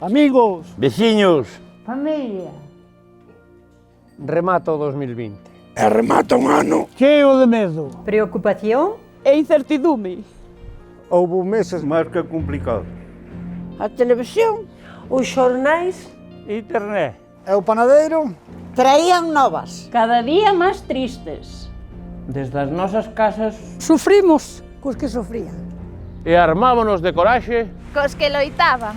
Amigos, veciños, Familia. Remata o 2020. E remata un ano cheo de medo. Preocupación. E incertidume. Houve meses máis que complicado. A televisión. Os xornais. Internet. e o panadeiro Traían novas. Cada día máis tristes. desde as nosas casas Sufrimos cos que sufrían. e armámonos de coraxe. Cos que loitaban.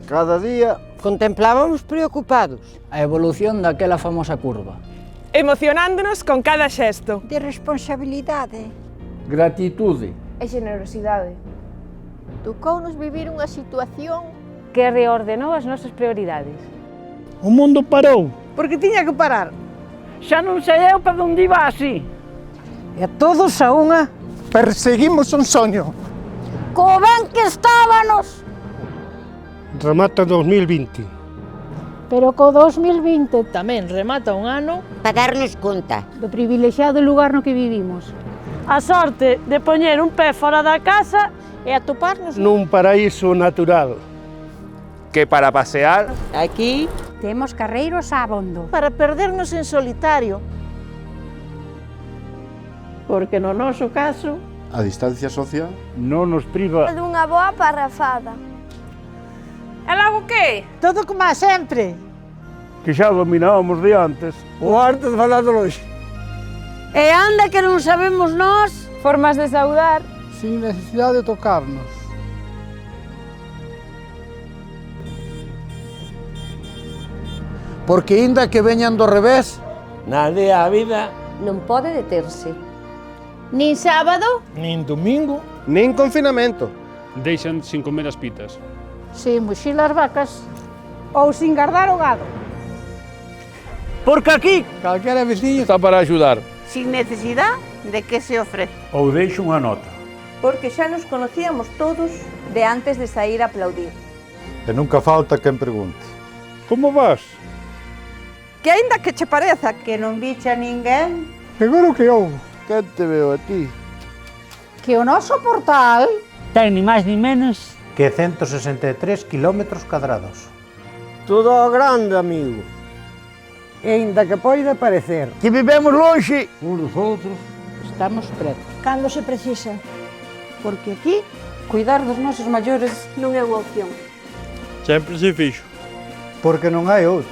Cada día Contemplábamos preocupados. A evolución daquela famosa curva. Emocionándonos con cada xesto. De responsabilidade. gratitude. E xenerosidade. Tocounos vivir unha situación Que reordenou as nosas prioridades. O mundo parou. Porque tiña que parar. Xa non sei eu para onde iba así. E todos a unha. Perseguimos un soño. Co ben que estábanos. remata 2020. Pero co 2020 tamén remata un ano Para darnos conta. do privilexiado lugar no que vivimos. A sorte de poñer un pé fora da casa e atoparnos Nun paraíso natural. Que para pasear, Aquí Temos carreiros abondo. Para perdernos en solitario. Porque no noso caso A distancia social Non nos priva. dunha boa parrafada. E logo que? Todo como a sempre. Que xa dominábamos de antes. O arte de falar de longe. E anda que non sabemos nós. Formas de saudar. Sin necesidade de tocarnos. Porque inda que veñan do revés, na aldea a vida, Non pode deterse. Nin sábado. nin domingo, nin confinamento. Deixan sin comer as pitas. sin muxilas vacas ou sin gardar o gado. Porque aquí Calquera veciño está para axudar. Sin necesidade de que se ofrece. ou deixo unha nota. Porque xa nos conocíamos todos de antes de sair a aplaudir. e nunca falta quen pregunte. Como vas? Que aínda que che pareza que non viche a ninguén, Seguro que houve. Quen te veo a ti? Que o noso portal Ten ni máis ni menos que 163 kilómetros cadrados. Todo ao grande, amigo. E ainda que poida parecer que vivemos lonxe uns dos outros, estamos preto. Cando se precisa. porque aquí Cuidar dos nosos maiores non é unha opción. Sempre se fixo. porque non hai outro.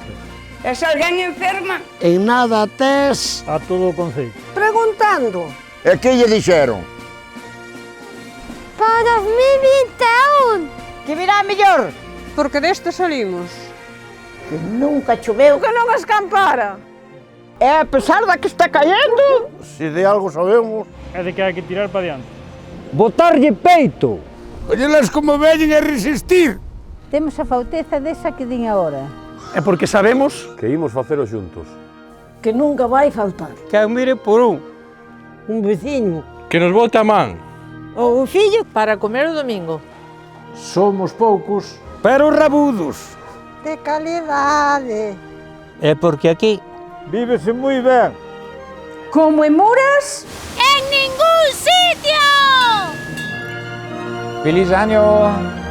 E se alguén enferma. En nada tes. A todo o concello. Preguntando. E que lle dixeron? Para 2021. Que virá mellor. Porque deste salimos. Que nunca choveu. Que non escampara. E a pesar da que está caendo. Se de algo sabemos. É de que hai que tirar para diante. Botarlle peito. Ollelas como veñen a resistir. Temos a fauteza desa que din agora. É porque sabemos Que imos facelo xuntos. Que nunca vai faltar. que eu mire por un. Un veciño. Que nos bote a man. Ou un fillo. Para comer o domingo. Somos poucos, pero rabudos. De calidade. É porque aquí vívese moi ben. Como en Muras, En ningún sitio. Feliz año.